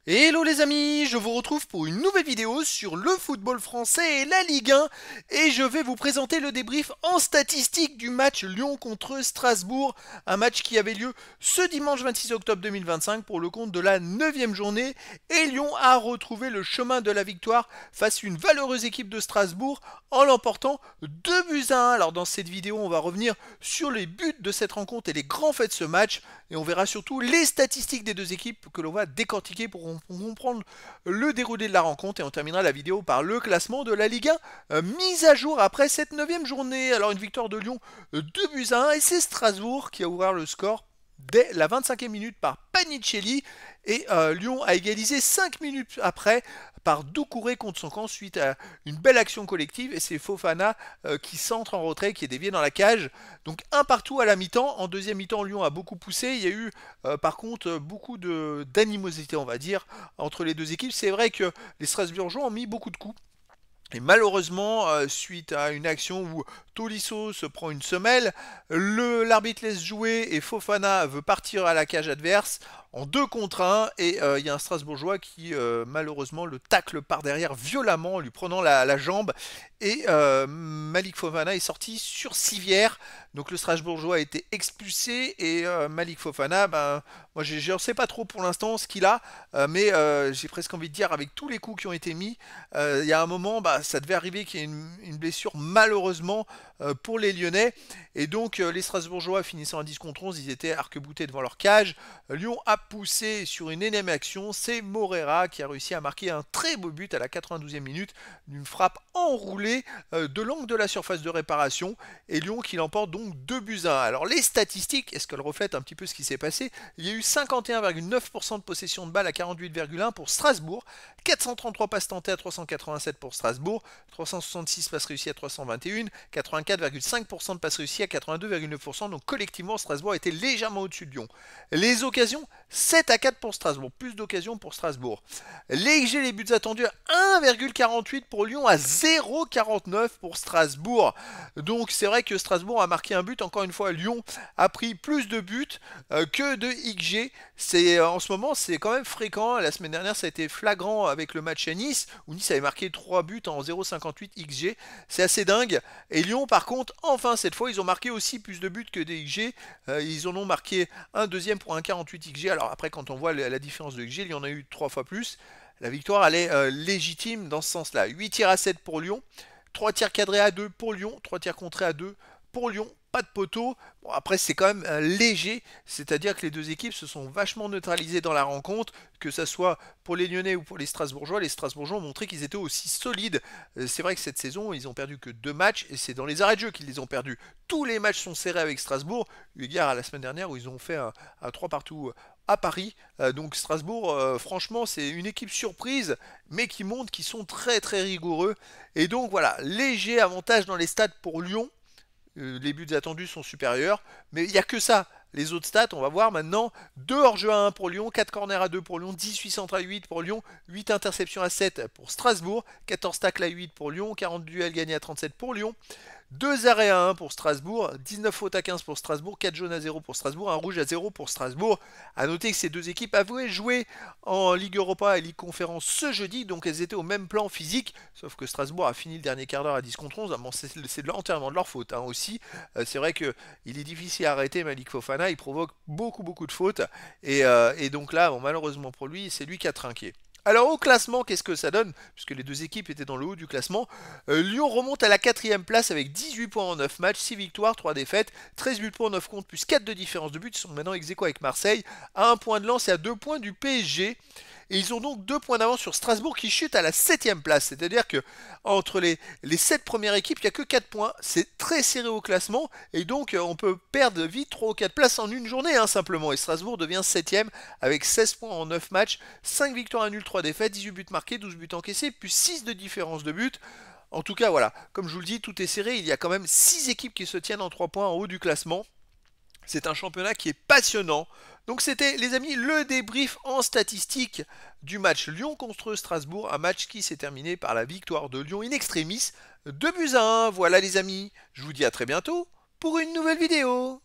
Hello les amis, je vous retrouve pour une nouvelle vidéo sur le football français et la Ligue 1 et je vais vous présenter le débrief en statistique du match Lyon contre Strasbourg, un match qui avait lieu ce dimanche 26 octobre 2025 pour le compte de la 9e journée et Lyon a retrouvé le chemin de la victoire face à une valeureuse équipe de Strasbourg en l'emportant 2 buts à 1. Alors dans cette vidéo on va revenir sur les buts de cette rencontre et les grands faits de ce match et on verra surtout les statistiques des deux équipes que l'on va décortiquer pour comprendre le déroulé de la rencontre et on terminera la vidéo par le classement de la Ligue 1 mise à jour après cette 9e journée. Alors une victoire de Lyon 2 buts à 1 et c'est Strasbourg qui a ouvert le score dès la 25e minute par Panicelli et Lyon a égalisé 5 minutes après par Doucouré contre son camp suite à une belle action collective et c'est Fofana qui centre en retrait, qui est dévié dans la cage. Donc un partout à la mi-temps. En deuxième mi-temps, Lyon a beaucoup poussé. Il y a eu par contre beaucoup d'animosité, on va dire, entre les deux équipes. C'est vrai que les Strasbourgeois ont mis beaucoup de coups. Et malheureusement, suite à une action où Tolisso se prend une semelle, l'arbitre laisse jouer et Fofana veut partir à la cage adverse en 2 contre 1 et il y a un Strasbourgeois qui malheureusement le tacle par derrière violemment en lui prenant la jambe et Malik Fofana est sorti sur civière. Donc le Strasbourgeois a été expulsé et Malik Fofana, ben, moi je ne sais pas trop pour l'instant ce qu'il a, mais j'ai presque envie de dire avec tous les coups qui ont été mis, il y a un moment, bah, ça devait arriver qu'il y ait une blessure malheureusement pour les Lyonnais. Et donc les Strasbourgeois finissant à 10 contre 11, ils étaient arc-boutés devant leur cage. Lyon a poussé sur une énième action, c'est Morera qui a réussi à marquer un très beau but à la 92e minute d'une frappe enroulée de l'angle de la surface de réparation. Et Lyon qui l'emporte donc 2 buts à 1. Alors les statistiques, est-ce qu'elles reflètent un petit peu ce qui s'est passé? Il y a eu 51,9% de possession de balle à 48,1 pour Strasbourg, 433 passes tentées à 387 pour Strasbourg, 366 passes réussies à 321, 84,5% de passes réussies à 82,9%. Donc collectivement, Strasbourg était légèrement au-dessus de Lyon. Les occasions, 7 à 4 pour Strasbourg, plus d'occasions pour Strasbourg. Les XG, les buts attendus, 1,48 pour Lyon à 0,49 pour Strasbourg. Donc c'est vrai que Strasbourg a marqué un but, encore une fois Lyon a pris plus de buts que de XG. En ce moment c'est quand même fréquent, la semaine dernière ça a été flagrant avec le match à Nice, où Nice avait marqué 3 buts en 0,58 XG, c'est assez dingue. Et Lyon par contre, enfin cette fois ils ont marqué aussi plus de buts que des XG, ils en ont marqué un deuxième pour un 48 XG. Alors après quand on voit la différence de XG, il y en a eu 3 fois plus. La victoire elle est légitime dans ce sens-là. 8 tirs à 7 pour Lyon, 3 tirs cadrés à 2 pour Lyon, 3 tirs contrés à 2 pour Lyon, pas de poteau. Bon, après, c'est quand même léger, c'est-à-dire que les deux équipes se sont vachement neutralisées dans la rencontre, que ce soit pour les Lyonnais ou pour les Strasbourgeois. Les Strasbourgeois ont montré qu'ils étaient aussi solides. C'est vrai que cette saison, ils ont perdu que 2 matchs, et c'est dans les arrêts de jeu qu'ils les ont perdus. Tous les matchs sont serrés avec Strasbourg, eu égard à la semaine dernière où ils ont fait un 3 partout à Paris. Donc Strasbourg, franchement, c'est une équipe surprise, mais qui montre qu'ils sont très très rigoureux. Et donc voilà, léger avantage dans les stades pour Lyon. Les buts attendus sont supérieurs, mais il n'y a que ça. Les autres stats, on va voir maintenant. 2 hors-jeu à 1 pour Lyon, 4 corners à 2 pour Lyon, 18 centres à 8 pour Lyon, 8 interceptions à 7 pour Strasbourg, 14 tacles à 8 pour Lyon, 40 duels gagnés à 37 pour Lyon. 2 arrêts à 1 pour Strasbourg, 19 fautes à 15 pour Strasbourg, 4 jaunes à 0 pour Strasbourg, 1 rouge à 0 pour Strasbourg. A noter que ces deux équipes avaient joué en Ligue Europa et Ligue Conférence ce jeudi, donc elles étaient au même plan physique, sauf que Strasbourg a fini le dernier quart d'heure à 10 contre 11. Bon, c'est entièrement de leur faute aussi. C'est vrai qu'il est difficile à arrêter Malik Fofana, il provoque beaucoup de fautes, et donc là, bon, malheureusement pour lui, c'est lui qui a trinqué. Alors au classement, qu'est-ce que ça donne? Puisque les deux équipes étaient dans le haut du classement. Lyon remonte à la 4e place avec 18 points en 9 matchs, 6 victoires, 3 défaites, 13 buts pour 9 comptes, plus 4 de différence de but. Ils sont maintenant ex aequo avec Marseille, à 1 point de lance et à 2 points du PSG. Et ils ont donc 2 points d'avance sur Strasbourg qui chute à la 7e place. C'est-à-dire que entre les 7 premières équipes, il n'y a que 4 points. C'est très serré au classement. Et donc on peut perdre vite 3 ou 4 places en une journée simplement. Et Strasbourg devient 7e avec 16 points en 9 matchs, 5 victoires à nul, 3 défaites, 18 buts marqués, 12 buts encaissés, plus 6 de différence de but. En tout cas, voilà, comme je vous le dis, tout est serré. Il y a quand même 6 équipes qui se tiennent en 3 points en haut du classement. C'est un championnat qui est passionnant. Donc c'était, les amis, le débrief en statistique du match Lyon contre Strasbourg, un match qui s'est terminé par la victoire de Lyon in extremis, 2 buts à 1. Voilà les amis, je vous dis à très bientôt pour une nouvelle vidéo.